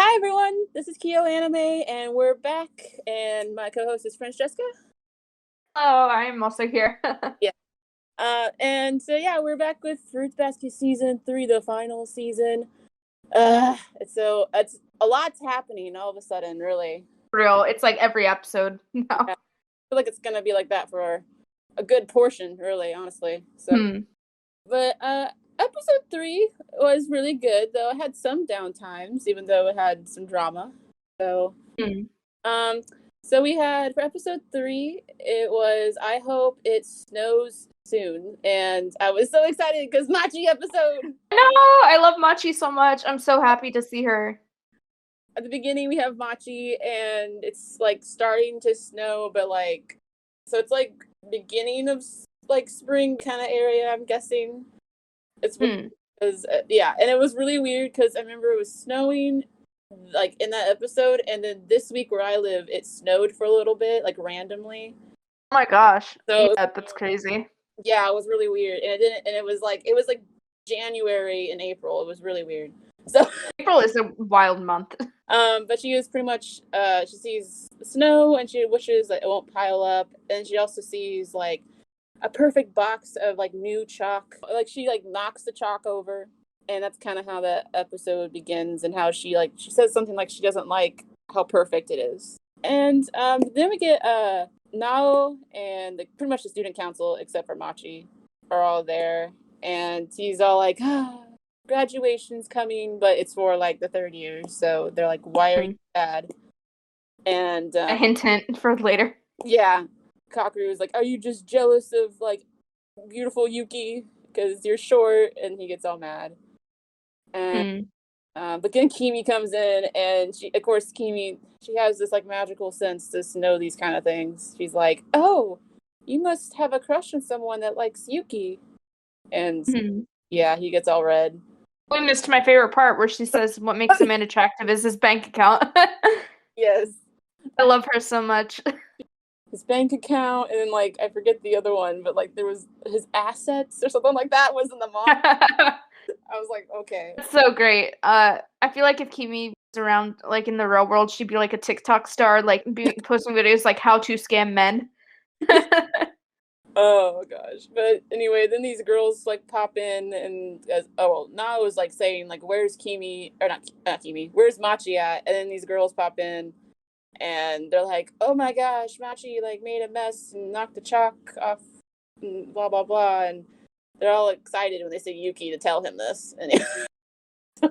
Hi everyone, this is Kyo Anime, and we're back. And my co-host is Francesca. Oh, I'm also here. Yeah. And so yeah, we're back with Fruits Basket season 3, the final season. It's a lot's happening all of a sudden, really. Real. It's like every episode now. I feel like it's gonna be like that for a good portion, really, honestly. Hmm. But episode 3 was really good, though it had some down times, even though it had some drama. So Hmm. Um, so we had for episode 3, it was I hope it snows soon, and I was so excited because Machi episode. No, I love Machi so much. I'm so happy to see her. At the beginning we have Machi, and it's like starting to snow, but like, so it's like beginning of like spring kind of area. I'm guessing it's Hmm. because yeah, and it was really weird because I remember it was snowing like in that episode, and then this week where I live, it snowed for a little bit, like randomly. Oh my gosh. So Yeah, that's crazy. yeah, it was really weird, and it didn't, and it was like January and April. It was really weird. So, April is a wild month. but she is pretty much she sees snow and she wishes that it won't pile up, and she also sees like a perfect box of like new chalk. Like she like knocks the chalk over, and that's kind of how the episode begins, and how she says something like she doesn't like how perfect it is, and then we get Nao and pretty much the student council except for Machi are all there, and he's all like, graduation's coming, but it's for like the third year, so they're like, why are you Hmm. sad? And A hint for later. yeah, Kakeru is like, are you just jealous of like beautiful Yuki because you're short? And he gets all mad. And Hmm. but then Kimi comes in, and she, of course, she has this like magical sense to know these kind of things. She's like, oh, you must have a crush on someone that likes Yuki. And Hmm. yeah, he gets all red. We missed my favorite part where she says what makes a man attractive is his bank account. Yes, I love her so much. his bank account, and then like I forget the other one, but like there was his assets or something like that was in the manga. I was like, okay. It's so great. I feel like if Kimi was around, like in the real world, she'd be like a TikTok star, like posting videos like how to scam men. Oh gosh. But anyway, then these girls like pop in, and well, Na was like saying like, where's Kimi, or not Kimi, where's Machi at? And then these girls pop in, and they're like, oh my gosh, Machi like made a mess and knocked the chalk off, and blah blah blah. And they're all excited when they see Yuki to tell him this. And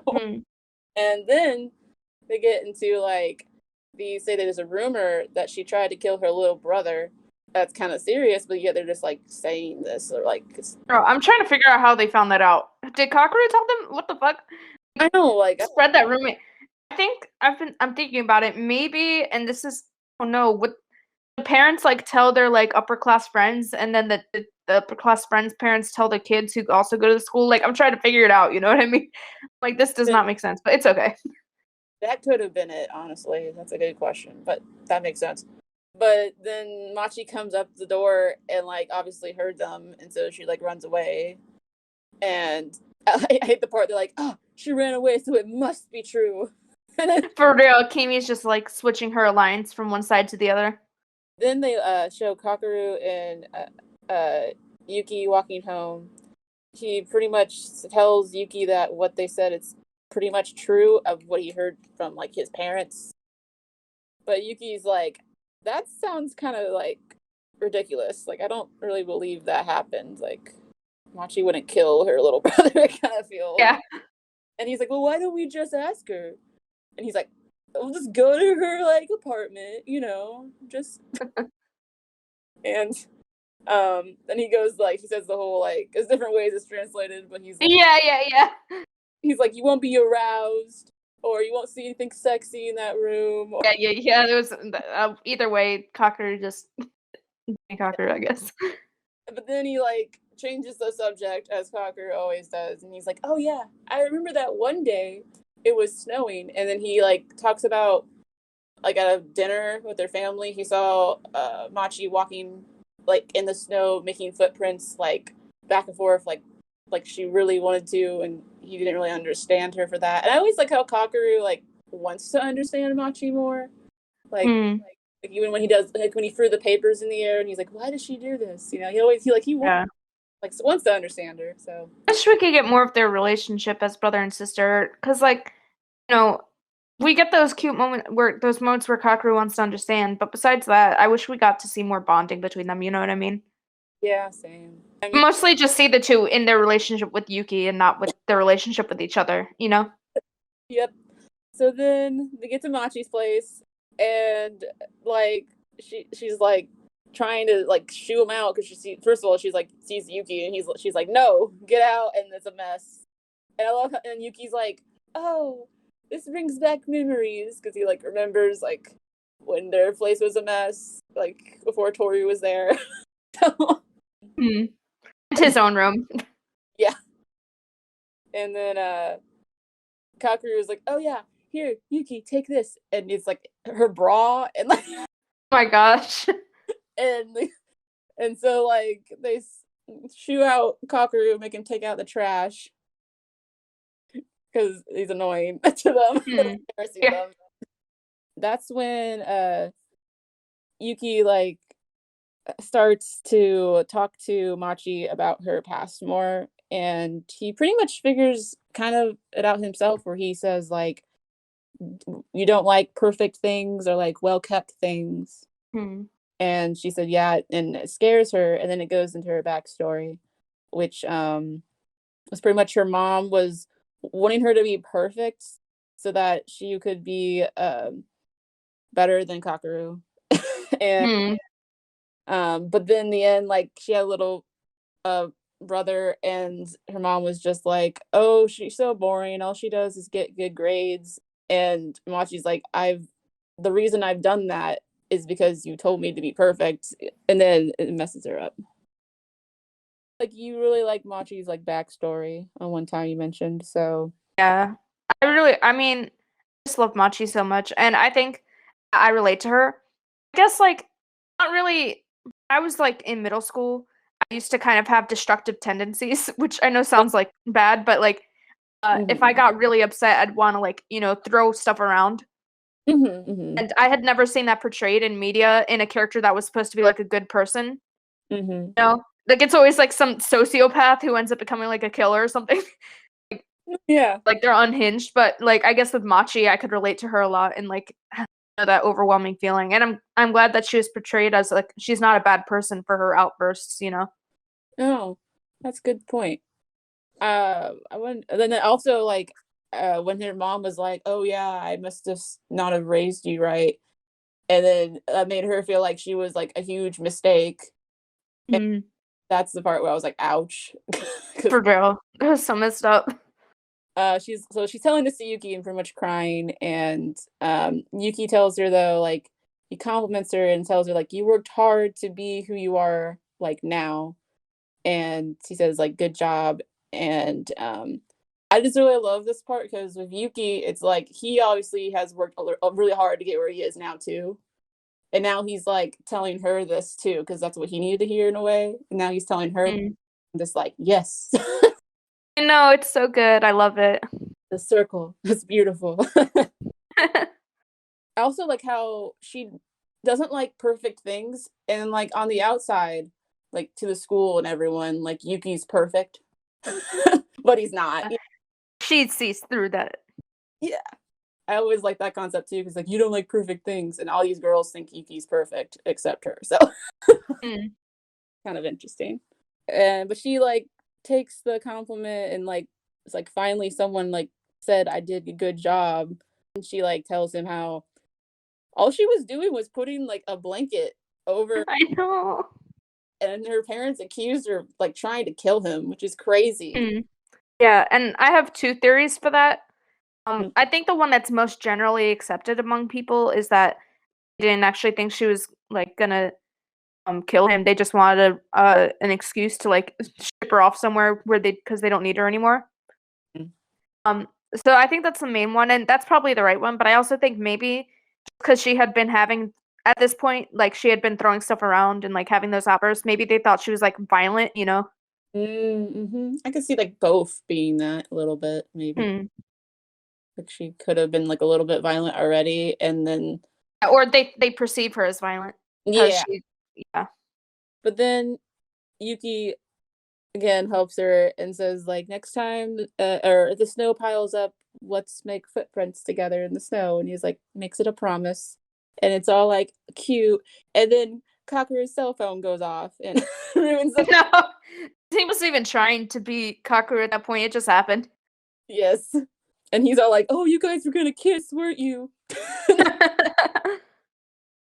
Hmm. and then they get into like, they say that there's a rumor that she tried to kill her little brother. That's kind of serious, but yet they're just like saying this, or like, Bro, I'm trying to figure out how they found that out. Did Kakeru tell them? What the fuck? I know, like, Spread that rumor. I think I'm thinking about it. Maybe, and this is, oh no, what the parents like tell their like upper class friends, and then the upper class friends' parents tell the kids who also go to the school. Like I'm trying to figure it out. You know what I mean? Like this does not make sense, but it's okay. that could have been it. Honestly, that's a good question, but that makes sense. But then Machi comes up the door and like obviously heard them, and so she like runs away. And I hate the part they're like, oh, she ran away, so it must be true. And then For real, Kimi's just like switching her alliance from one side to the other. they show Kakeru and Yuki walking home. He pretty much tells Yuki that what they said it's pretty much true of what he heard from like his parents. But Yuki's like, that sounds kind of like ridiculous. Like I don't really believe that happened. Like Machi wouldn't kill her little brother. I kind of feel. Yeah. And he's like, well, why don't we just ask her? And he's like, we'll just go to her like apartment, just and then he goes like, he says the whole like, there's different ways it's translated, but he's like, you won't be aroused, or you won't see anything sexy in that room, or Yeah. There was either way, Kakeru just Kakeru, I guess. but then he like changes the subject as Cocker always does, and he's like, oh yeah, I remember that one day it was snowing, and then he like talks about like at a dinner with their family, he saw Machi walking like in the snow, making footprints like back and forth, like she really wanted to, and he didn't really understand her for that. And I always like how Kakeru like wants to understand Machi more. Like, Hmm. like even when he does, like when he threw the papers in the air and he's like, why does she do this? You know, he wants, Yeah. like wants to understand her. So I wish we could get more of their relationship as brother and sister, because like, you know, we get those cute moments where Kakeru wants to understand, but besides that, I wish we got to see more bonding between them, you know what I mean? yeah, same. I mean, Mostly just see the two in their relationship with Yuki and not with their relationship with each other, you know? yep. So then they get to Machi's place, and like she's like trying to like shoo him out because first of all she's like sees Yuki and she's like no, get out, and it's a mess. And I love how, and Yuki's like, oh, this brings back memories because he like remembers like when their place was a mess, like before Tori was there. So, Hmm. It's his own room. yeah. And then Kakeru was like, oh yeah, here, Yuki, take this. And it's like her bra and like Oh my gosh. and and so like they shoo out Kakeru, make him take out the trash because he's annoying to them. Hmm. Embarrassing Yeah. them. That's when Yuki like starts to talk to Machi about her past more, and he pretty much figures kind of it out himself where he says like you don't like perfect things or like well kept things. Hmm. And she said yeah, and it scares her, and then it goes into her backstory, which was pretty much her mom was wanting her to be perfect so that she could be better than Kakeru. And Hmm. but then in the end, like she had a little uh brother, and her mom was just like, oh, she's so boring, all she does is get good grades. And Machi's like, the reason I've done that is because you told me to be perfect. And then it messes her up. Like you really like Machi's like backstory on one time you mentioned, so Yeah. I mean, I just love Machi so much, and I think I relate to her. I guess, like, not really. I was, like, in middle school. I used to kind of have destructive tendencies, which I know sounds, like, bad, but, like, if I mm-hmm. got really upset, I'd wanna, like, throw stuff around. Mm-hmm, mm-hmm, And I had never seen that portrayed in media in a character that was supposed to be, like, a good person, mm-hmm. you know? Like, it's always, like, some sociopath who ends up becoming, like, a killer or something. Yeah. Like, they're unhinged, but, like, I guess with Machi, I could relate to her a lot and, like, that overwhelming feeling, and I'm glad that she was portrayed as, like, she's not a bad person for her outbursts, you know? Oh, that's a good point. I wouldn't. And then also like, when her mom was like, "Oh yeah, I must have not have raised you right," and then that made her feel like she was like a huge mistake. And Mm, that's the part where I was like, "Ouch," because for real. It was so messed up. she's telling this to Yuki and pretty much crying, and Yuki tells her though like he compliments her and tells her like you worked hard to be who you are like now, and he says like good job. And I just really love this part because with Yuki it's like he obviously has worked really hard to get where he is now too, and now he's like telling her this too because that's what he needed to hear in a way, and now he's telling her Mm. this like yes. I know, it's so good, I love it. The circle, it's beautiful. I also like how she doesn't like perfect things, and like on the outside, like to the school and everyone, like Yuki's perfect, but he's not. She sees through that. Yeah, I always like that concept too, because like you don't like perfect things, and all these girls think Yuki's perfect except her. So Mm. kind of interesting. And but she like takes the compliment and like it's like finally someone like said I did a good job, and she like tells him how all she was doing was putting like a blanket over, I know. and her parents accused her of like trying to kill him, which is crazy. Mm. Yeah, and I have 2 theories for that. Mm, I think the one that's most generally accepted among people is that they didn't actually think she was, like, gonna, kill him. They just wanted an excuse to, like, ship her off somewhere where because they don't need her anymore. mm, Um, so I think that's the main one, and that's probably the right one, but I also think maybe because she had been having at this point, like, she had been throwing stuff around and, like, having those outbursts, maybe they thought she was, like, violent, you know? mm-hmm. I can see like both being that a little bit, maybe. Hmm. Like she could have been like a little bit violent already, and then Or they perceive her as violent because yeah. she, yeah. But then Yuki again helps her and says like next time or if the snow piles up, let's make footprints together in the snow. And he's like makes it a promise, and it's all like cute. And then Kakuru's cell phone goes off and ruins the No, he wasn't even trying to be Kakeru at that point. It just happened. yes. And he's all like, "Oh, you guys were gonna kiss, weren't you?"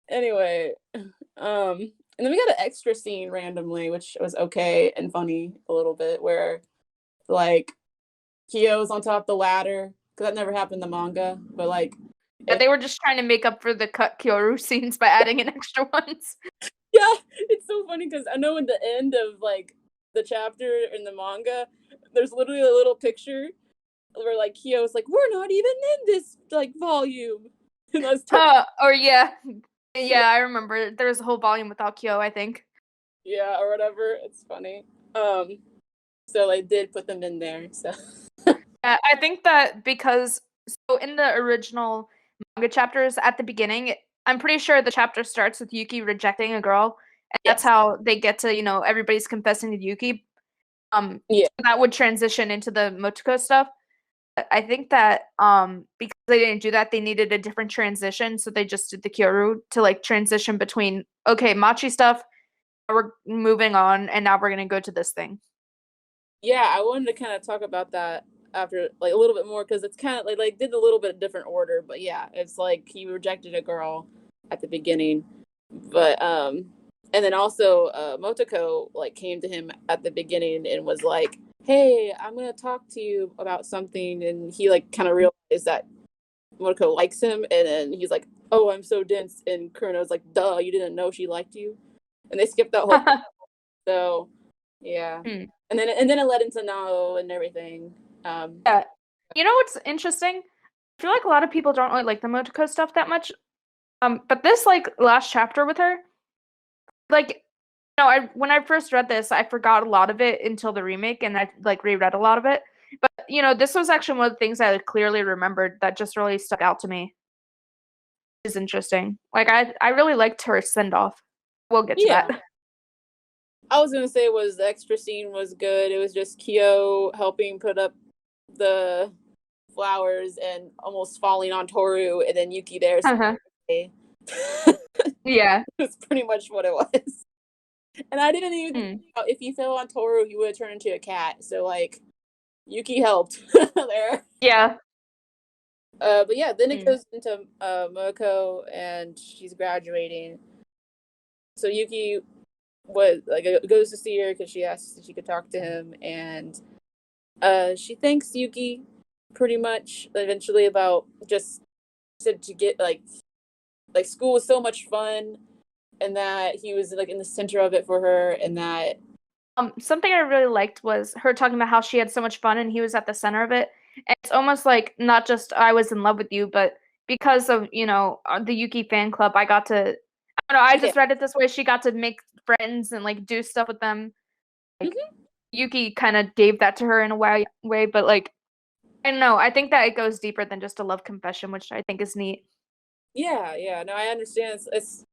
Anyway, and then we got an extra scene randomly, which was okay and funny a little bit, where like Kyo's on top of the ladder because that never happened in the manga, but like, Yeah, they were just trying to make up for the cut Kyoru scenes by adding in extra ones. yeah, it's so funny because I know in the end of like the chapter in the manga, there's literally a little picture where like Kyo's like, "We're not even in this like volume," and that's Or yeah. Yeah, I remember. There was a whole volume without Kyo, I think. yeah, or whatever. It's funny. So I did put them in there. So Yeah, I think that because so in the original manga chapters at the beginning, I'm pretty sure the chapter starts with Yuki rejecting a girl, and that's yes, how they get to, everybody's confessing to Yuki. yeah, That would transition into the Motoko stuff. I think that because they didn't do that, they needed a different transition, so they just did the Kyoru to like transition between okay, Machi stuff, we're moving on, and now we're gonna go to this thing. yeah. I wanted to kind of talk about that after like a little bit more because it's kind of like did a little bit different order, but yeah, it's like he rejected a girl at the beginning, but and then also Motoko like came to him at the beginning and was like, "Hey, I'm gonna talk to you about something," and he like kind of realized that Motoko likes him, and then he's like, "Oh, I'm so dense," and Kurono's like, "Duh, you didn't know she liked you," and they skipped that whole. So yeah, Hmm. and then it led into Nao and everything. Yeah. You know what's interesting? I feel like a lot of people don't really like the Motoko stuff that much. But this like last chapter with her, like, I when I first read this, I forgot a lot of it until the remake, and I like reread a lot of it. But this was actually one of the things I clearly remembered that just really stuck out to me. Is interesting. Like I really liked her send off. We'll get to Yeah, that. I was gonna say was the extra scene was good. It was just Kyo helping put up the flowers and almost falling on Toru, and then Yuki there. Uh-huh. Yeah. That's pretty much what it was. And I didn't even think Hmm. about if he fell on Toru, he would have turned into a cat. So like Yuki helped there. Yeah. But yeah, then it Hmm. goes into Moko and she's graduating. So Yuki was like goes to see her because she asks if she could talk to him, and she thanks Yuki pretty much eventually about just said to get like school was so much fun and that he was like in the center of it for her and that Something I really liked was her talking about how she had so much fun and he was at the center of it. And it's almost like not just I was in love with you, but because of, the Yuki fan club, I got to, I don't know, I yeah. just read it this way. She got to make friends and like do stuff with them. Like Mm-hmm. Yuki kind of gave that to her in a way, but like, I don't know. I think that it goes deeper than just a love confession, which I think is neat. Yeah, no, I understand. It's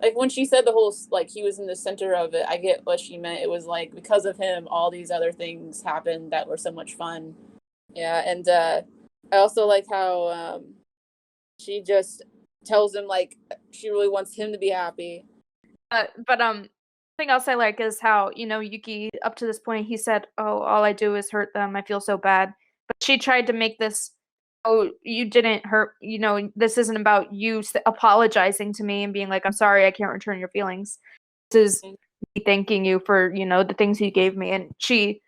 like when she said the whole like he was in the center of it, I get what she meant. It was like because of him all these other things happened that were so much fun. Yeah, and I also like how she just tells him like she really wants him to be happy. But something else I like is how, Yuki up to this point he said, "Oh, all I do is hurt them. I feel so bad." But she tried to make this, "Oh, you didn't hurt, this isn't about you apologizing to me and being like, I'm sorry, I can't return your feelings. This is me thanking you for, the things you gave me." And she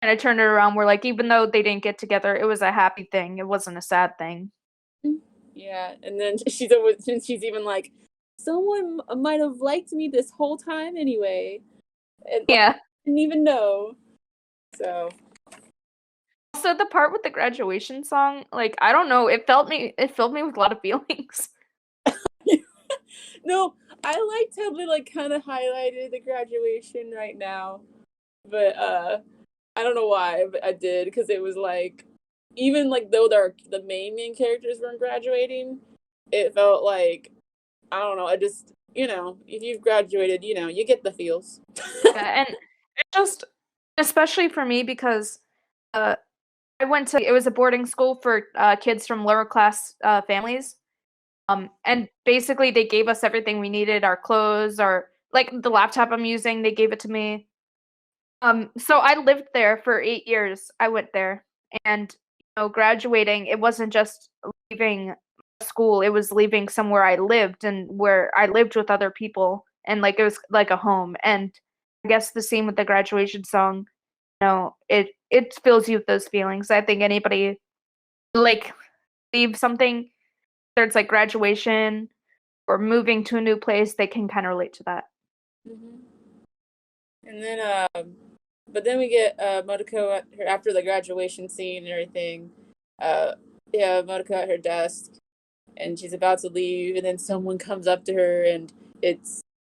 kind of turned it around where like even though they didn't get together, it was a happy thing. It wasn't a sad thing. Yeah, and then she's even like, someone might have liked me this whole time anyway, and like, Yeah. didn't even know. So Also, the part with the graduation song, like I don't know, it filled me with a lot of feelings. no, I liked how they like kind of highlighted the graduation right now, but I don't know why, but I did because it was like even like though the main characters weren't graduating, it felt like I don't know. I just if you've graduated, you get the feels. Yeah, and it just, especially for me, because uh, it was a boarding school for kids from lower class families. And basically they gave us everything we needed, our clothes, our like the laptop I'm using, they gave it to me. So I lived there for 8 years. I went there, and graduating, it wasn't just leaving school, it was leaving somewhere I lived and where I lived with other people, and like it was like a home. And I guess the same with the graduation song. It fills you with those feelings. I think anybody like leave something, whether it's like graduation or moving to a new place, they can kind of relate to that. Hmm. And then, but then we get Motoko after the graduation scene and everything. Uh, yeah, Motoko at her desk, and she's about to leave, and then someone comes up to her, and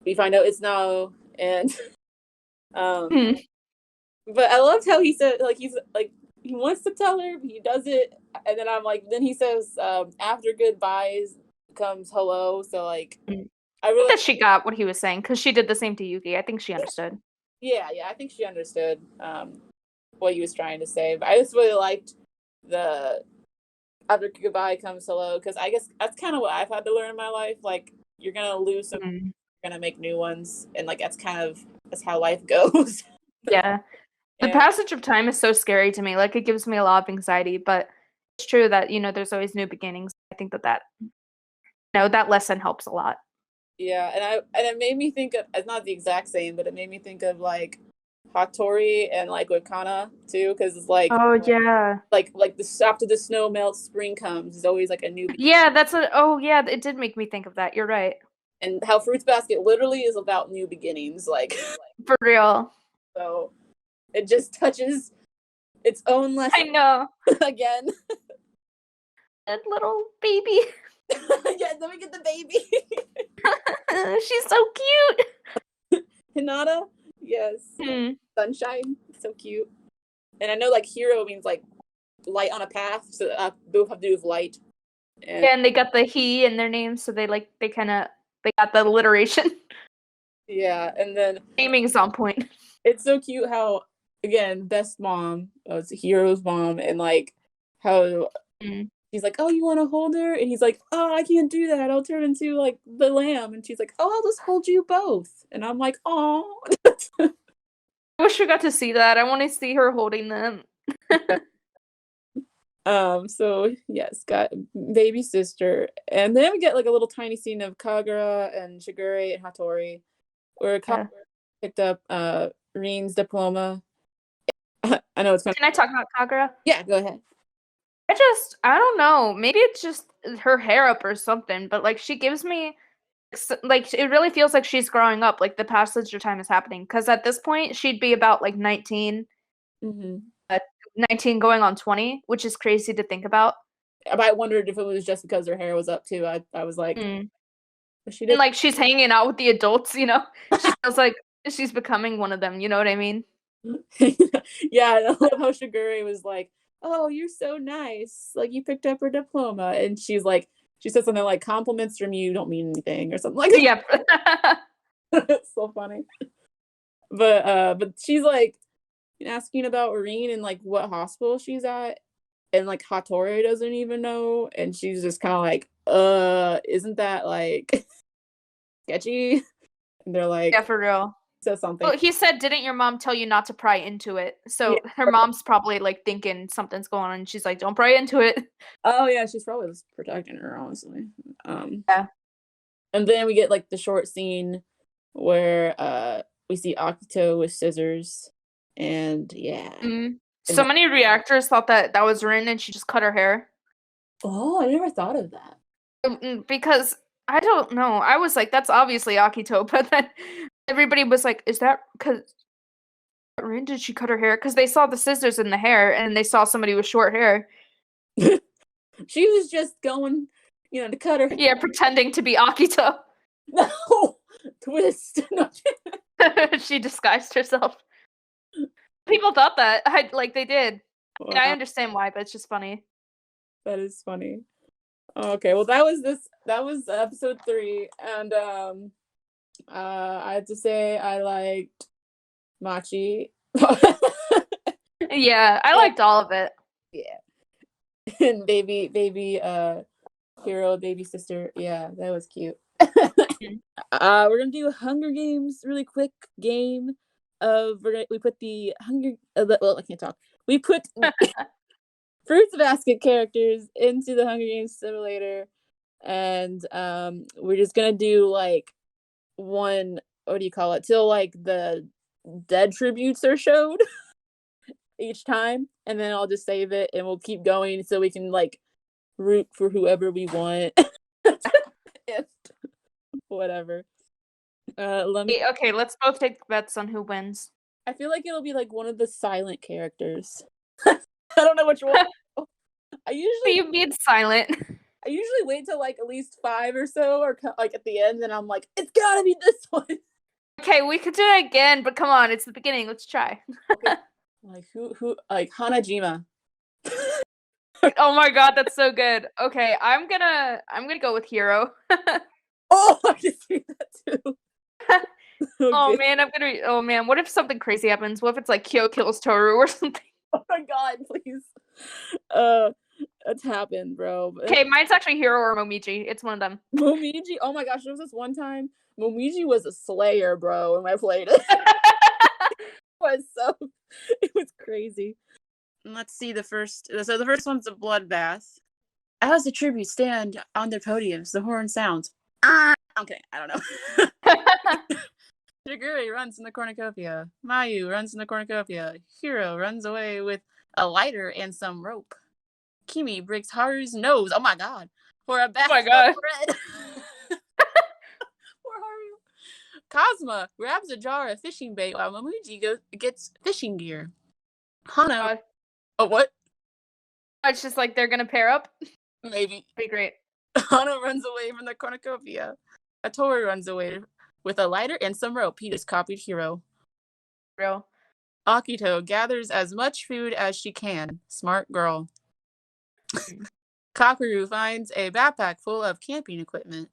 we find out it's No, and um, Hmm. but I loved how he said like he wants to tell her, but he does it, and then I'm like, then he says after goodbyes comes hello, so like I I think really that she got what he was saying because she did the same to Yuki. I think she understood. yeah, I think she understood what he was trying to say, but I just really liked the after goodbye comes hello because I guess that's kind of what I've had to learn in my life. Like you're gonna lose some, Mhm. you're gonna make new ones, and like that's how life goes. Yeah. The And passage of time is so scary to me. Like it gives me a lot of anxiety, but it's true that, there's always new beginnings. I think that lesson helps a lot. yeah, and it made me think of it's not the exact same, but it made me think of like Hattori and like with Kana too, because it's Oh yeah. like the after the snow melts, spring comes. It's always like a new Yeah, oh yeah, it did make me think of that. You're right. and how Fruits Basket literally is about new beginnings. Like For real. so, it just touches its own I lesson know. again. That little baby. Yeah, then we get the baby. She's so cute. Hinata, yes. Hmm. Sunshine, so cute. And I know like hero means like light on a path, so both have to do with light. And Yeah, and they got the he in their names, so they got the alliteration. yeah, and then Naming is on point. it's so cute how again best mom, it's hero's mom, and like how Mm. he's like, oh, you want to hold her, and he's like, oh, I can't do that, I'll turn into like the lamb, and she's like, oh, I'll just hold you both, and I'm like, oh. I wish we got to see that. I want to see her holding them. So yes, got baby sister, and then we get like a little tiny scene of Kagura and Shigure and Hattori, where Kagura Yeah. picked up Rin's diploma. I know it's kind of Can I talk about Kagura? yeah. Go ahead. I don't know. Maybe it's just her hair up or something, but like she gives me like it really feels like she's growing up, like the passage of time is happening. Because at this point, she'd be about like 19, Hmm. uh, 19 going on 20, which is crazy to think about. I wondered if it was just because her hair was up too. I was like, Mm. she And did. like she's hanging out with the adults, She feels like she's becoming one of them, you know what I mean? Yeah, I love how Shigure was like, "Oh, you're so nice. Like you picked up her diploma," and she said something like, "Compliments from you don't mean anything," or something like that. Yep. It's so funny. But she's like asking about Irene and like what hospital she's at, and like Hattori doesn't even know, and she's just kind of like, isn't that like sketchy?" And they're Yeah, like, for real. says something. Well, he said, "Didn't your mom tell you not to pry into it?" Yeah. So her mom's probably like thinking something's going on. And she's like, "Don't pry into it." Oh yeah, she's probably just protecting her, honestly. Um, Yeah. and then we get like the short scene where we see Akito with scissors, and yeah, Mm. and So many reactors thought that was Rin, and she just cut her hair. oh, I never thought of that. Because I don't know. I was like, "That's obviously Akito," but then everybody was like, "Is that because Rin? Did she cut her hair?" Because they saw the scissors in the hair, and they saw somebody with short hair. She was just going, to cut her. Yeah, pretending to be Akito. No twist. No. She disguised herself. People thought that. They did. And I Wow, understand why, but it's just funny. that is funny. Okay, well that was this. That was episode 3, and I have to say I liked Machi. Yeah, I liked all of it. Yeah, and baby, hero, baby sister. Yeah, that was cute. Mhm. We're gonna do a Hunger Games really quick game. We put the well, I can't talk. We put Fruits Basket characters into the Hunger Games simulator, and we're just gonna do like one. What do you call it? Till like the dead tributes are showed each time, and then I'll just save it, and we'll keep going so we can like root for whoever we want. Whatever. Let me. Okay, let's both take bets on who wins. I feel like it'll be like one of the silent characters. I don't know which one. I usually You being silent. I usually wait till like at least 5 or so, or like at the end, and I'm like, it's gotta be this one. Okay, we could do it again, but come on, it's the beginning. Let's try. Okay. Like who like Hanajima. Oh my god, that's so good. Okay, I'm gonna go with Hero. Oh, I can see that too. Oh Okay. man, oh man, what if something crazy happens? What if it's like Kyo kills Toru or something? Oh my god, please. Uh, it's happened, bro. Okay, mine's actually Hero or Momiji. It's one of them. Momiji. Oh my gosh, there was this one time Momiji was a slayer, bro, when I played it. It was crazy. Let's see the first. So the first one's a bloodbath. As the tributes stand on their podiums, the horn sounds. I'm kidding. I don't know. Shigure runs in the cornucopia. Mayu runs in the cornucopia. Hiro runs away with a lighter and some rope. Kimi breaks Haru's nose. Oh my god. For a basket of bread. Poor Haru. Kazuma grabs a jar of fishing bait while Momoji gets fishing gear. Hana. Oh, what? It's just like they're gonna pair up. Maybe. Be great. Hana runs away from the cornucopia. Atori runs away with a lighter and some rope. He just copied Hiro. Real. Akito gathers as much food as she can. Smart girl. Kakeru finds a backpack full of camping equipment.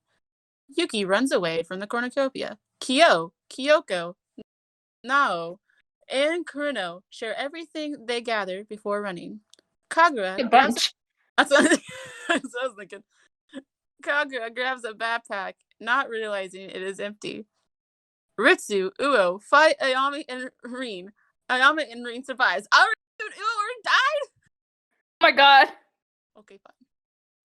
Yuki runs away from the cornucopia. Kyoko, Nao, and Kuruno share everything they gather before running. Kagura grabs. That's what I was thinking. Kagura grabs a backpack, not realizing it is empty. Ritsu, Uo fight Ayame and Rin. Ayame and Rin survives. Our dude, Uo died? Oh my god. Okay, fine.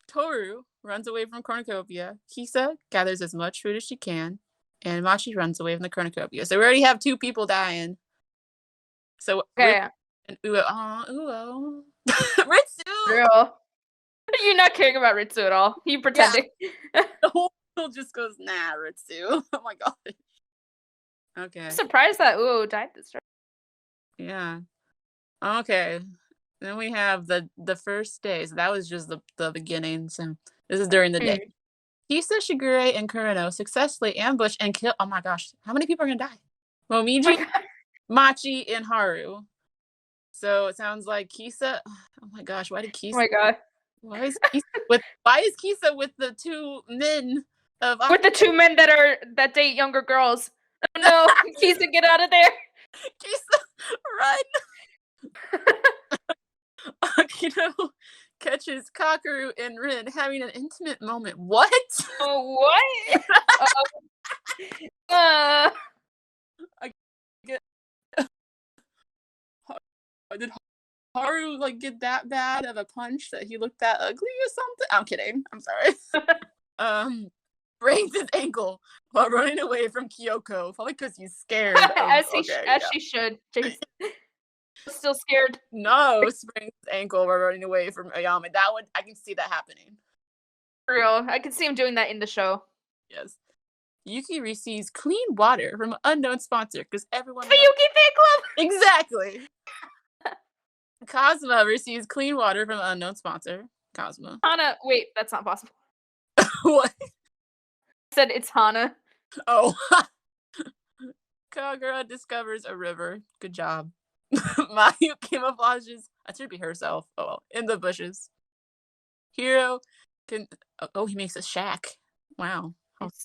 Toru runs away from cornucopia. Kisa gathers as much food as she can. And Machi runs away from the cornucopia. So we already have 2 people dying. So Okay. and Uo. Uo. Ritsu! Real. You're not caring about Ritsu at all. You pretending. Yeah. The whole world just goes, nah, Ritsu. Oh my god. Okay. I'm surprised that Uo died this time. Yeah. Okay. Then we have the first day. So that was just the beginning. So this is during the day. Kisa, Shigure, and Kureno successfully ambush and kill. Oh my gosh. How many people are going to die? Momiji, Machi, and Haru. So it sounds like Kisa. Oh my gosh. Why did Kisa? Oh my god. Why is Kisa with the 2 men of with the 2 men that date younger girls? Oh no, Kisa, get out of there! Kisa, run! Akito catches Kakeru and Rin having an intimate moment. What? Oh, what? Did Haru like get that bad of a punch that he looked that ugly or something? I'm kidding. I'm sorry. Breaks his ankle while running away from Kyoko, probably because he's scared. As she should. Still scared. No, sprains his ankle while running away from Ayame. I can see that happening. For real. I can see him doing that in the show. Yes. Yuki receives clean water from an unknown sponsor because everyone. The Yuki fan club! Exactly. Kazuma receives clean water from an unknown sponsor. Kazuma. Hana. Wait, that's not possible. What? I said it's Hana. Oh. Kagura discovers a river. Good job. Mayu camouflages. That should be herself. Oh well, in the bushes. Hero can. Oh, he makes a shack. Wow. How Nice.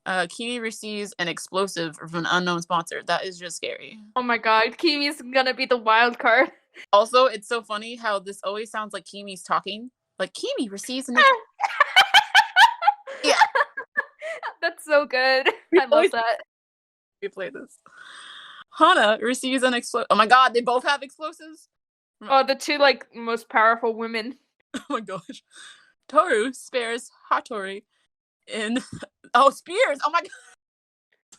smart. Kimi receives an explosive from an unknown sponsor. That is just scary. Oh my god, Kimi's gonna be the wild card. Also, it's so funny how this always sounds like Kimi's talking. Like Kimi receives an yeah. That's so good. We I love always that. play this. Hana receives an explosive. Oh my god, they both have explosives. Oh, the two like most powerful women. Oh my gosh. Toru spares Hattori in spears. Oh my god.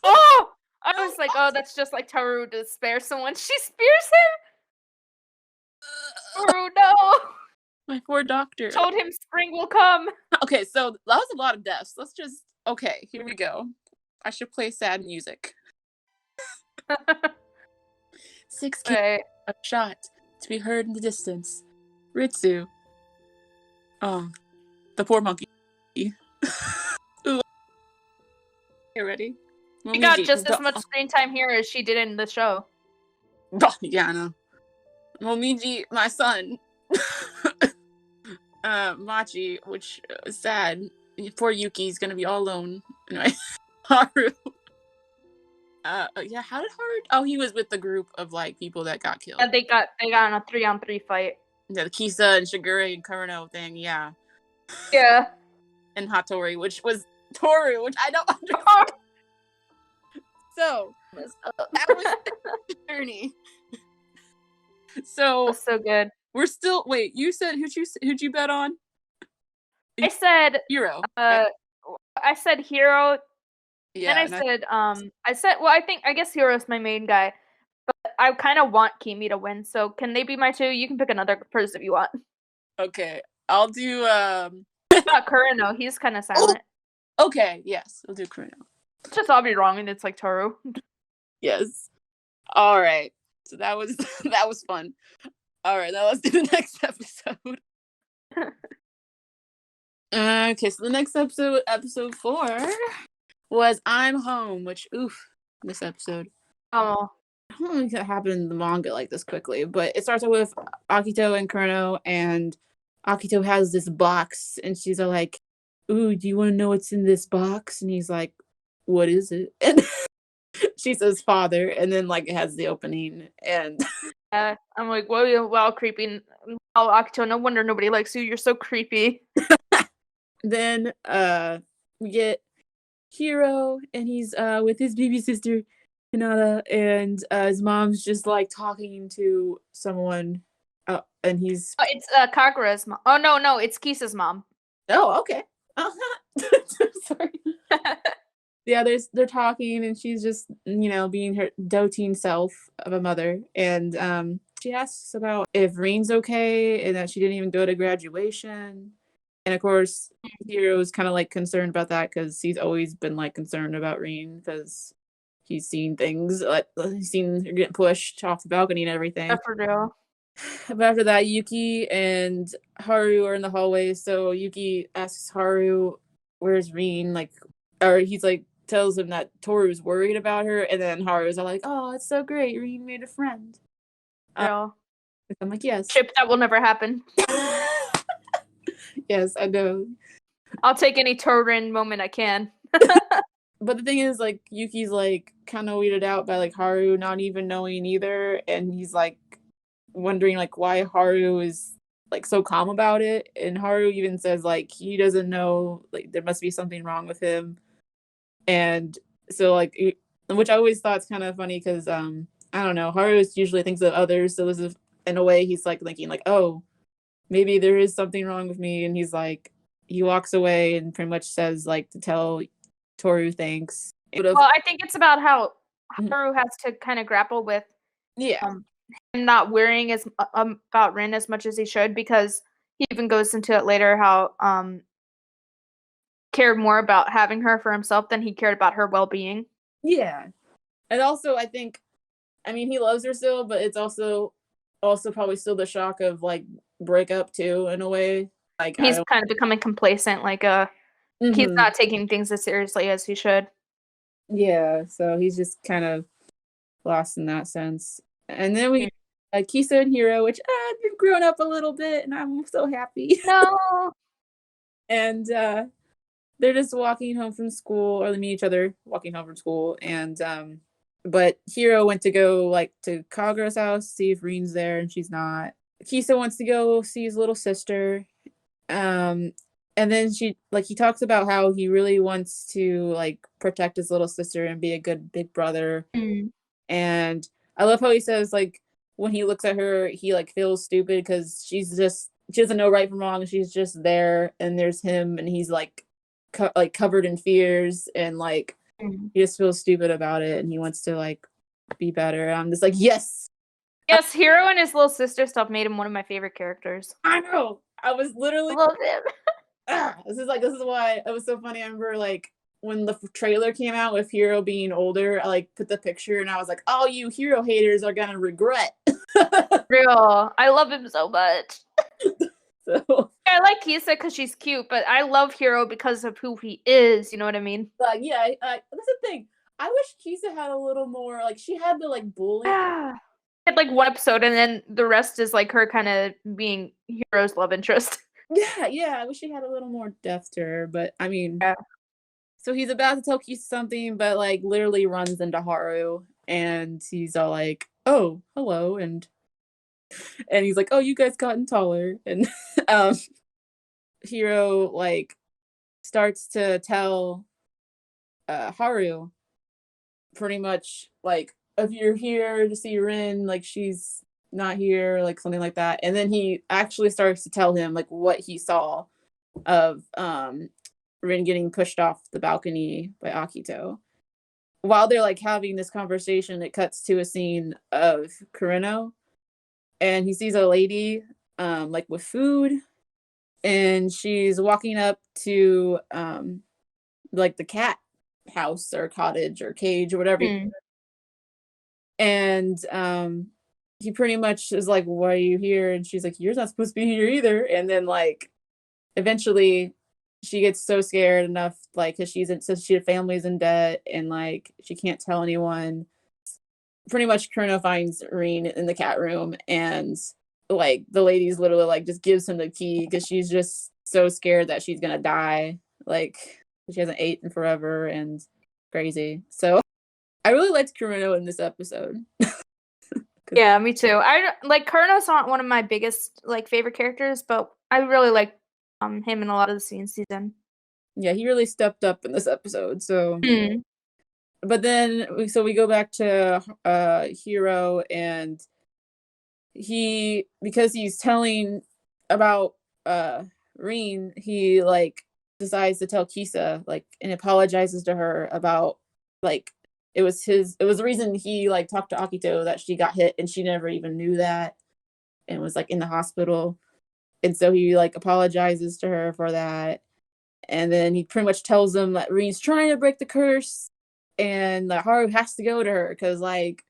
Oh! I No. was like, oh, that's just like Taru to spare someone. She spears him? Taru, no! My poor doctor. Told him spring will come. Okay, so that was a lot of deaths. Let's just okay, here we go. I should play sad music. 6 kills, Wait. a shot to be heard in the distance. Ritsu. Oh, the poor monkey. Ooh. You ready? She got Momiji. just as much screen time here as she did in the show. Oh, yeah, I know. Momiji, my son. Machi, which is sad. Poor Yuki's gonna be all alone. Anyway, Haru. Yeah, how did Haru? Oh, he was with the group of like people that got killed. And they got in a 3-on-3 fight. Yeah, the Kisa and Shigure and Kurano thing, yeah. Yeah. And Hattori, which was Toru, which I don't understand. So that was the journey. So That's so good. we're still wait. You said who'd you bet on? I said Hero. right? I said Hero. Yeah. Then I said well I guess Hero's my main guy. But I kind of want Kimi to win, so can they be my two? You can pick another person if you want. Okay, I'll do. Not Kurano, he's kind of silent. Oh, okay, yes, we'll do Kurano. Just I'll be wrong, and it's like Toru. Yes. All right. So that was that was fun. All right, now let's do the next episode. Okay, so the next episode, episode 4, was I'm Home, which oof, this episode. Oh. I don't think that happened in the manga like this quickly, but it starts out with Akito and Kurano, and Akito has this box, and she's like, "Ooh, do you want to know what's in this box?" And he's like, "What is it?" And she says, "Father," and then like it has the opening, and I'm like, whoa, wow, creepy. Oh, Akito, no wonder nobody likes you. You're so creepy. then we get Hiro, and he's with his baby sister Hinata, and his mom's just like talking to someone, and he's It's Kagura's mom. Oh no, it's Kisa's mom. oh okay. Sorry. Yeah, they're talking, and she's just being her doting self of a mother, and she asks about if Reen's okay and that she didn't even go to graduation, and of course Hiro's kind of like concerned about that because he's always been like concerned about Reen because he's seen things like he's seen her get pushed off the balcony and everything. Yeah, for real. But after that, Yuki and Haru are in the hallway, so Yuki asks Haru, "Where's Reen?" Like, or he's like tells him that Toru's worried about her, and then Haru's like, "Oh, it's so great, Reen made a friend." Real. I'm like, "Yes." Chip, that will never happen. Yes, I know. I'll take any Torin moment I can. But the thing is, like, Yuki's like kind of weirded out by like Haru not even knowing either, and he's like wondering like why Haru is like so calm about it, and Haru even says like he doesn't know, like there must be something wrong with him, and so like which I always thought is kind of funny because I don't know, Haru usually thinks of others, so this is in a way he's like thinking like, oh, maybe there is something wrong with me, and he's like he walks away and pretty much says like to tell Toru thanks. Well, I think it's about how Haru has to kind of grapple with him not worrying as about Rin as much as he should, because he even goes into it later how cared more about having her for himself than he cared about her well-being. Yeah. And also I think, I mean, he loves her still, but it's also probably still the shock of like breakup too in a way. Like he's kind of becoming complacent, like he's not taking things as seriously as he should. Yeah, so he's just kind of lost in that sense. And then we Kisa and Hiro, which they've grown up a little bit, and I'm so happy. No. And they're just walking home from school, or they meet each other walking home from school. And but Hiro went to go like to Kagura's house, see if Reen's there, and she's not. Kisa wants to go see his little sister. And then he talks about how he really wants to like protect his little sister and be a good big brother. Mm. And I love how he says like when he looks at her, he like feels stupid because she doesn't know right from wrong. She's just there, and there's him, and he's like covered in fears, and like he just feels stupid about it, and he wants to like be better. I'm just like, yes. Yes, Hiro and his little sister stuff made him one of my favorite characters. I know. I was literally I love him. this is why it was so funny. I remember like when the trailer came out with Hiro being older, I like put the picture and I was like, all you Hiro haters are gonna regret. Real. I love him so much. So I like Kisa because she's cute, but I love Hiro because of who he is. You know what I mean? like yeah, that's the thing. I wish Kisa had a little more like she had the like bully. Had like one episode, and then the rest is like her kind of being Hiro's love interest. Yeah. I wish she had a little more depth to her, but I mean, Yeah. so he's about to tell Kisa something, but like literally runs into Haru, and he's all like, "Oh, hello," and he's like, "Oh, you guys gotten taller," and Hiro like starts to tell Haru pretty much like, if you're here to see Rin, like she's not here, like something like that. And then he actually starts to tell him like what he saw of Rin getting pushed off the balcony by Akito. While they're like having this conversation, it cuts to a scene of Kureno, and he sees a lady like with food, and she's walking up to like the cat house or cottage or cage or whatever. And he pretty much is like, why are you here? And she's like, you're not supposed to be here either. And then like eventually she gets so scared enough, like, because since she family's in debt and like she can't tell anyone. Pretty much Kureno finds Reen in the cat room, and like the lady's literally like just gives him the key because she's just so scared that she's gonna die, like she hasn't ate in forever and crazy. So I really liked Kureno in this episode. Yeah, me too. I like Kureno's not one of my biggest like favorite characters, but I really like him in a lot of the scenes he's in. Yeah, he really stepped up in this episode. So Mm. but then we go back to Hiro, and because he's telling about Reen, he like decides to tell Kisa like and apologizes to her about like it was the reason he like talked to Akito that she got hit and she never even knew that and was like in the hospital. And so he like apologizes to her for that. And then he pretty much tells them that Reen's trying to break the curse and that Haru has to go to her because like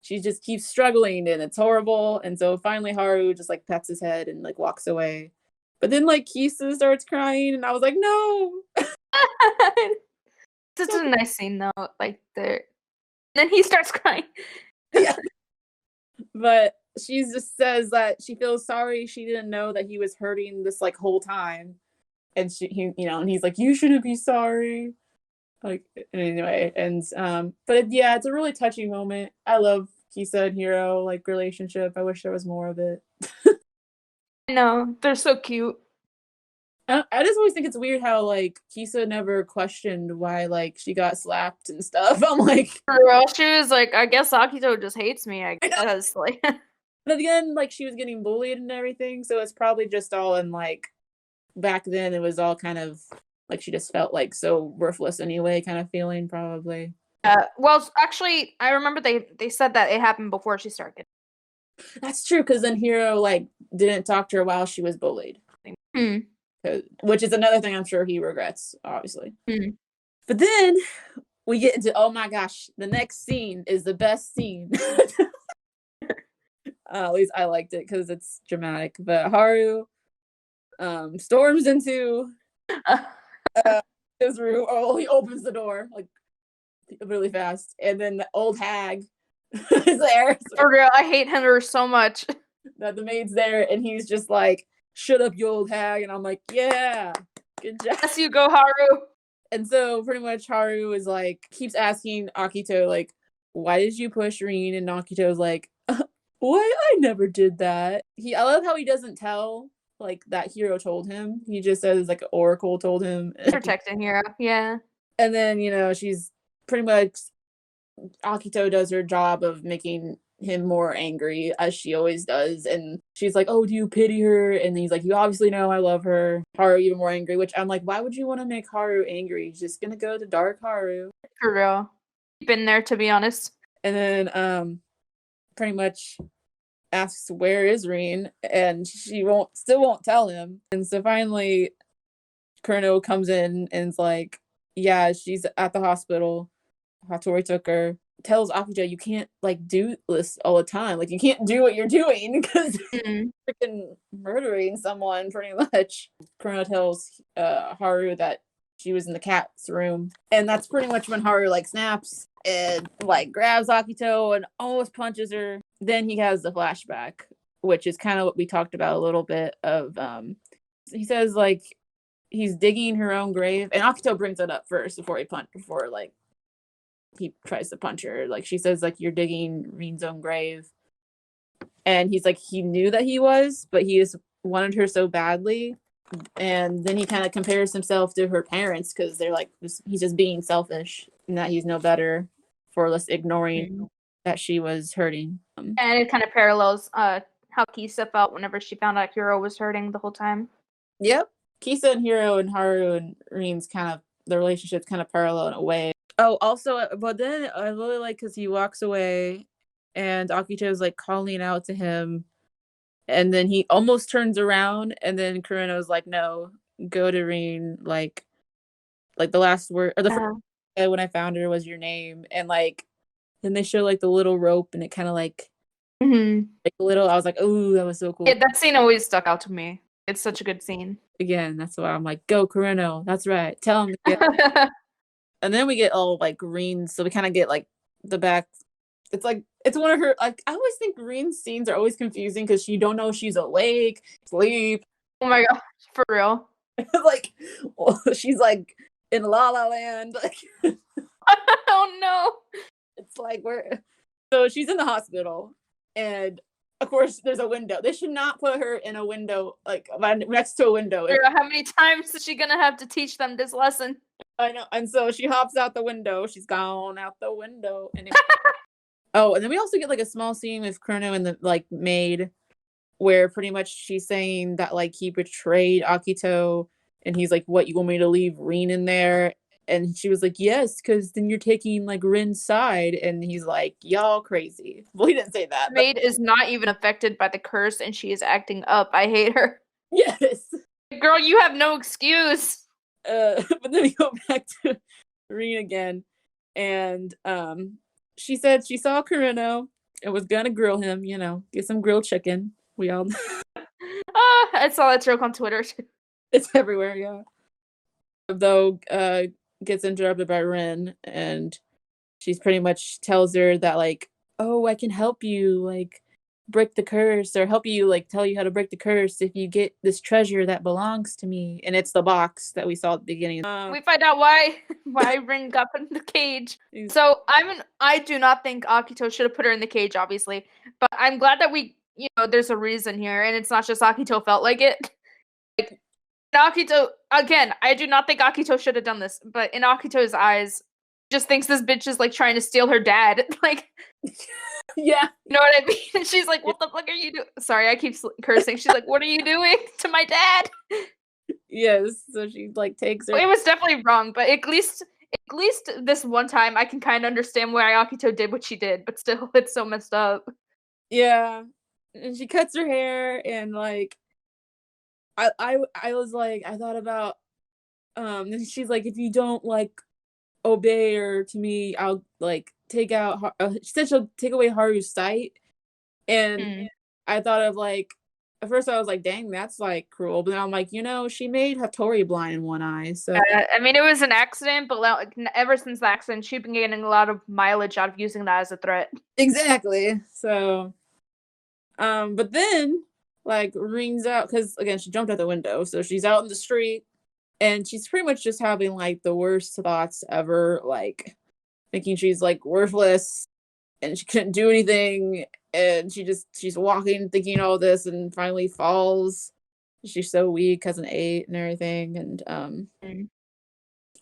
she just keeps struggling and it's horrible. And so finally Haru just like pats his head and like walks away. But then like Kisa starts crying and I was like, no. It's a nice scene though, like there. Then he starts crying. Yeah. But she just says that she feels sorry she didn't know that he was hurting this like whole time. And and he's like, you shouldn't be sorry. Like anyway, and but yeah, it's a really touching moment. I love Kisa and Hiro like relationship. I wish there was more of it. I know, they're so cute. I just always think it's weird how like Kisa never questioned why like she got slapped and stuff. I'm like, Girl, she was like, I guess Akito just hates me, I guess. Like but again, like she was getting bullied and everything, so it's probably just all in like back then it was all kind of like she just felt like so worthless anyway kind of feeling probably. well, actually, I remember they said that it happened before she started. That's true, because then Hiro like didn't talk to her while she was bullied. Which is another thing I'm sure he regrets, obviously. But then we get into, oh my gosh, the next scene is the best scene. At least I liked it because it's dramatic. But Haru storms into his room. Oh, he opens the door like really fast, and then the old hag is there. For real, I hate Henry so much. That the maid's there, and he's just like, "Shut up, you old hag," and I'm like, "Yeah, good job." Yes, you go, Haru. And so pretty much Haru is like keeps asking Akito like, "Why did you push Rin?" And Akito's like, "What? I never did that." I love how he doesn't tell like that Hiro told him. He just says like Oracle told him. Protecting Hero, yeah. And then she's pretty much Akito does her job of making him more angry as she always does, and she's like, "Oh, do you pity her?" And he's like, "You obviously know I love her." Haru even more angry, which I'm like, why would you want to make Haru angry? He's just gonna go to dark Haru. For real. Been there, to be honest. And then pretty much asks where is Rin, and she still won't tell him. And so finally Kurno comes in and is like, yeah, she's at the hospital. Hattori took her. Tells Akito, you can't like do this all the time. Like you can't do what you're doing because Mm. you're freaking murdering someone pretty much. Kurno tells Haru that she was in the cat's room. And that's pretty much when Haru like snaps and like grabs Akito and almost punches her. Then he has the flashback, which is kind of what we talked about a little bit of he says like he's digging her own grave, and Akito brings it up first before like he tries to punch her. Like she says like you're digging Rin's own grave, and he's like he knew that he was, but he just wanted her so badly. And then he kind of compares himself to her parents because they're like he's just being selfish and that he's no better for just ignoring that she was hurting. And it kind of parallels how Kisa felt whenever she found out Hiro was hurting the whole time. Yep. Kisa and Hiro and Haru and Rin's kind of the relationship's kind of parallel in a way. Oh, also, but then I really like because he walks away and Akito's like calling out to him, and then he almost turns around, and then Kurino's like, "No, go to Rin." Like the last word or the first word when I found her was your name, and like then they show like the little rope, and it kind of like like a little. I was like, "Ooh, that was so cool." Yeah, that scene always stuck out to me. It's such a good scene. Again, that's why I'm like, "Go, Kurino." That's right. Tell him to get. And then we get all like Rin, so we kind of get like the back. It's like it's one of her like I always think Rin's scenes are always confusing because you don't know if she's awake, sleep. Oh my god, for real. Like well, she's like in La La Land. Like Oh no. it's like we're so she's in the hospital, and of course there's a window. They should not put her in a window like next to a window. How many times is she gonna have to teach them this lesson? I know. And so she hops out the window. She's gone out the window. And oh, and then we also get like a small scene with Kurino and the like maid where pretty much she's saying that like he betrayed Akito, and he's like, "What, you want me to leave Rin in there?" And she was like, "Yes, because then you're taking like Rin's side." And he's like, "Y'all crazy." Well, he didn't say that. The maid is not even affected by the curse and she is acting up. I hate her. Yes. Girl, you have no excuse. But then we go back to Rin again, and she said she saw Kurino and was gonna grill him, get some grilled chicken. We all I saw that joke on Twitter too. It's everywhere, yeah. Though gets interrupted by Rin, and she's pretty much tells her that like, oh, I can help you like break the curse, or help you like tell you how to break the curse if you get this treasure that belongs to me. And it's the box that we saw at the beginning. We find out why Rin got put in the cage. So I do not think Akito should have put her in the cage, obviously, but I'm glad that there's a reason here, and it's not just Akito felt like it. Like Akito, again, I do not think Akito should have done this, but in Akito's eyes, just thinks this bitch is like trying to steal her dad. Like, yeah, you know what I mean? She's like, "What the fuck are you doing?" Sorry, I keep cursing. She's like, "What are you doing to my dad?" Yes, so she like takes her. It was definitely wrong, but at least this one time I can kind of understand why Akito did what she did, but still, it's so messed up. Yeah, and she cuts her hair, and like, I was like, I thought about, and she's like, if you don't like obey her to me, I'll like take out. She said she'll take away Haru's sight, and I thought of like at first I was like, dang, that's like cruel. But then I'm like, she made Hattori blind in one eye. So I mean, it was an accident, but like, ever since the accident, she's been getting a lot of mileage out of using that as a threat. exactly. So, but then like rings out because again she jumped out the window, so she's out in the street and she's pretty much just having like the worst thoughts ever, like thinking she's like worthless and she couldn't do anything, and she's walking thinking all this and finally falls. She's so weak, has an 8 and everything, and Mm.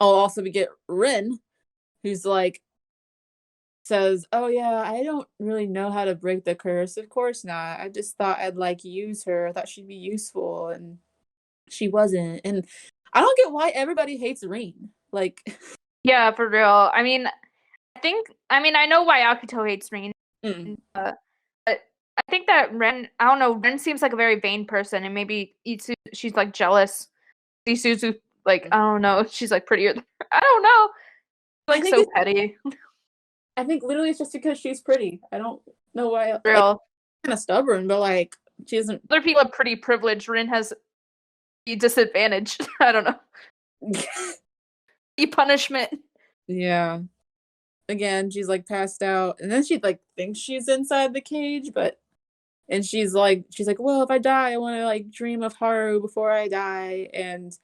I'll also we get Rin, who's like says, "Oh yeah, I don't really know how to break the curse. Of course not. I just thought I'd like use her. I thought she'd be useful, and she wasn't." And I don't get why everybody hates Rin. Like, Yeah, for real. I mean, I know why Akito hates Rin, mm, but I think that I don't know, Ren seems like a very vain person, and maybe Itsu, she's like jealous. Isuzu, like, I don't know, she's like prettier. I don't know, I like think so petty. I think literally it's just because she's pretty. I don't know why. Like, Real. kind of stubborn, but like she isn't. Other people are pretty privileged. Rin has the disadvantage. I don't know. The punishment. Yeah. Again, she's like passed out, and then she like thinks she's inside the cage, but and she's like, well, if I die, I want to like dream of Haru before I die, and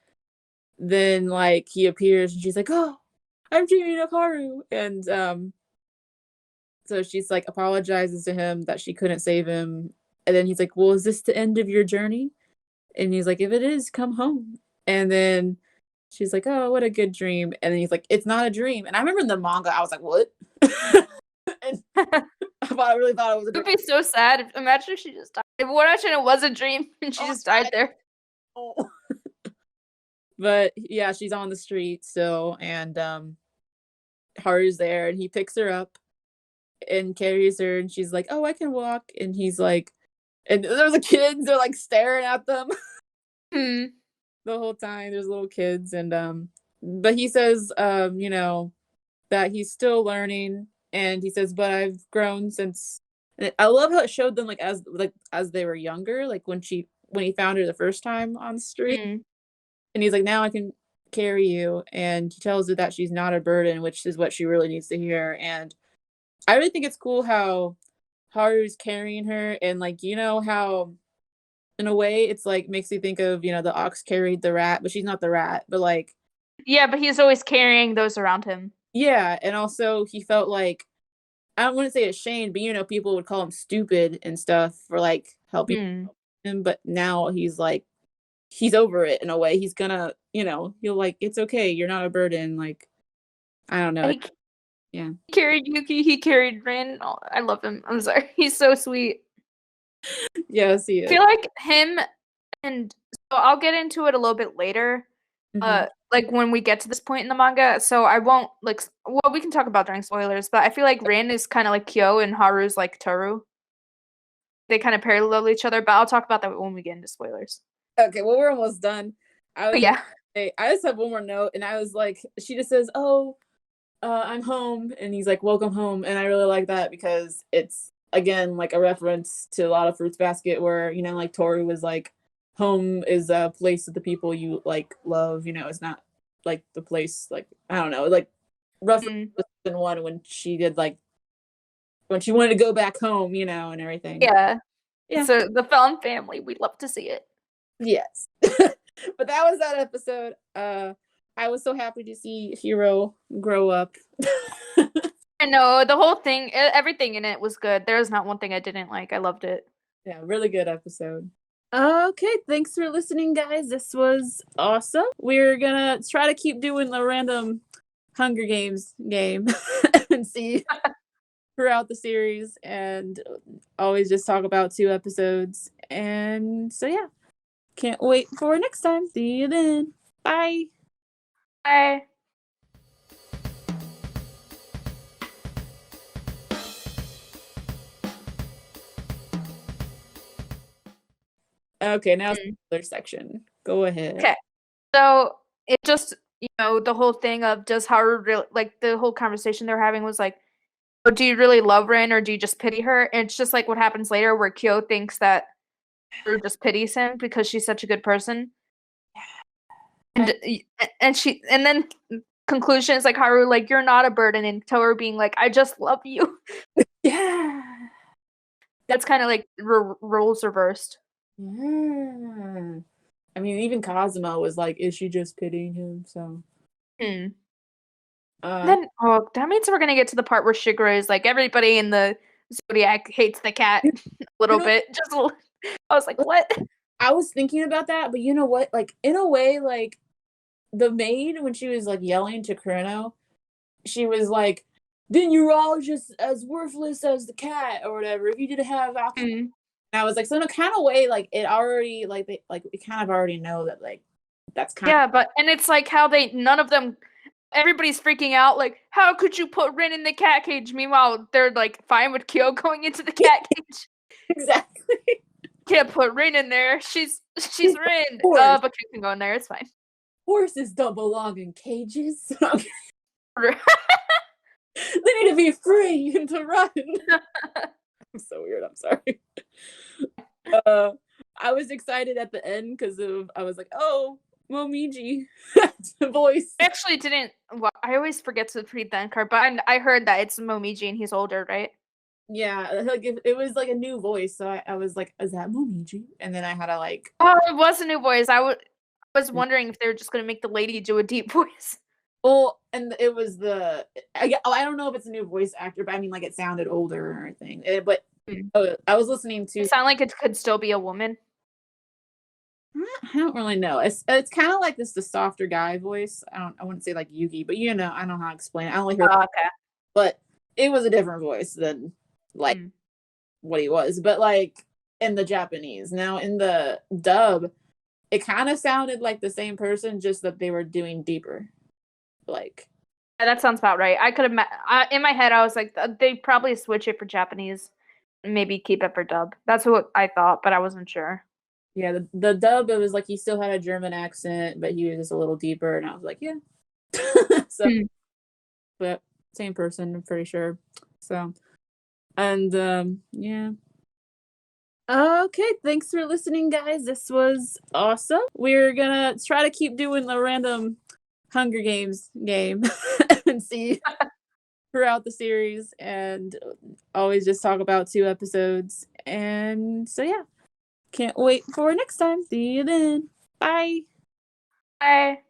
then like he appears, and she's like, oh, I'm dreaming of Haru, and so she's like apologizes to him that she couldn't save him, and then he's like, well, is this the end of your journey? And he's like, if it is, come home. And then she's like, oh, what a good dream. And then he's like, it's not a dream. And I remember in the manga, I was like, what? And I really thought it was a It would dream. be so sad. Imagine if she just died. Imagine it was a dream and she Oh, just died there. oh. But yeah, she's on the street still, and Haru's there, and he picks her up and carries her, and she's like, oh, I can walk. And he's like, and there's the kids, they're like staring at them Hmm. the whole time. There's little kids, and but he says, that he's still learning, and he says, but I've grown since. And I love how it showed them like as they were younger, like when he found her the first time on the street, Hmm. and he's like, now I can carry you, and he tells her that she's not a burden, which is what she really needs to hear. And I really think it's cool how Haru's carrying her, and like how in a way it's like makes you think of the ox carried the rat, but she's not the rat, but like Yeah, but he's always carrying those around him. yeah. And also he felt like, I don't want to say ashamed, but people would call him stupid and stuff for like helping Hmm. him, but now he's like he's over it in a way. He's gonna, he'll like, it's okay, you're not a burden. Like, I don't know. He Yeah. carried Yuki, he carried Rin. Oh, I love him. I'm sorry. He's so sweet. Yes, he I is. feel like him and so I'll get into it a little bit later. Mhm. Like when we get to this point in the manga, so I won't like well we can talk about during spoilers, but I feel like Rin is kind of like Kyo and Haru's like Toru. They kind of parallel each other, but I'll talk about that when we get into spoilers. Okay, well, we're almost done. I But was yeah. I just have one more note, and I was like, she just says, "Oh, I'm home," and he's like, "Welcome home," and I really like that because it's again like a reference to a lot of Fruits Basket, where like Tori was like, "Home is a place of the people you like love." It's not like the place like I don't know, like reference Mm, in one when she did like when she wanted to go back home, and everything. yeah. Yeah. So the found family, we'd love to see it. Yes. But that was that episode. I was so happy to see Hiro grow up. I know the whole thing, everything in it was good. There was not one thing I didn't like. I loved it. Yeah, really good episode. Okay, thanks for listening, guys. This was awesome. We're gonna try to keep doing the random Hunger Games game and see throughout the series, and always just talk about 2 episodes. And so yeah, can't wait for next time. See you then. Bye. Bye. Okay, now Mm. spoiler section. Go ahead. Okay. So it just, the whole thing of does Haru really like the whole conversation they're having was like, oh, do you really love Rin or do you just pity her? And it's just like what happens later where Kyo thinks that Haru just pities him because she's such a good person. And and then conclusion is like Haru like you're not a burden, and Toru being like I just love you. Yeah. That's kind of like roles reversed. Yeah. I mean, even Cosmo was like, "Is she just pitying him?" So. Hmm. Uh, Then oh, that means we're gonna get to the part where Shigeru is like everybody in the Zodiac hates the cat a you little know, bit. Just a little, I was like, what? I was thinking about that, but you know what? Like, in a way, like the maid when she was like yelling to Kureno, she was like, "Then you're all just as worthless as the cat, or whatever. If you didn't have alcohol." Mm. And I was like, so in a kind of way, like it already, like they, like we kind of already know that, like that's kind Yeah, but and it's like how they none of them everybody's freaking out like how could you put Rin in the cat cage? Meanwhile, they're like fine with Kyo going into the of cat cage. exactly. Can't put Rin in there. She's Rin. Horse, But Kyo can go in there. It's fine. horses don't belong in cages. They need to be free and to run. I'm so weird. I'm sorry. Uh, I was excited at the end because of I was like, oh, Momiji voice. I actually didn't. Well, I always forget to read the end card, but I heard that it's Momiji and he's older, right? Yeah, like it was like a new voice, so I was like, is that Momiji? And then I had to like, Oh, it was a new voice. Was wondering if they were just gonna make the lady do a deep voice. well, and it was I don't know if it's a new voice actor, but I mean like it sounded older or anything. But I was listening to. It sounded like it could still be a woman. I don't really know. It's kind of like the softer guy voice. I wouldn't say like Yugi, but you know I don't know how to explain it. I only heard, Oh, okay. but it was a different voice than like Mm. what he was. But like in the Japanese, now in the dub, it kind of sounded like the same person, just that they were doing deeper. Like Yeah, that sounds about right. I could have in my head. I was like, they probably switch it for Japanese, and maybe keep it for dub. That's what I thought, but I wasn't sure. yeah, the dub it was like he still had a German accent, but he was just a little deeper, and I was like, yeah. So, Mm. but same person, I'm pretty sure. So, and yeah. Okay, thanks for listening, guys. This was awesome. We're gonna try to keep doing the random Hunger Games game and see throughout the series, and always just talk about 2 episodes. And so, yeah, can't wait for next time. See you then. Bye. Bye.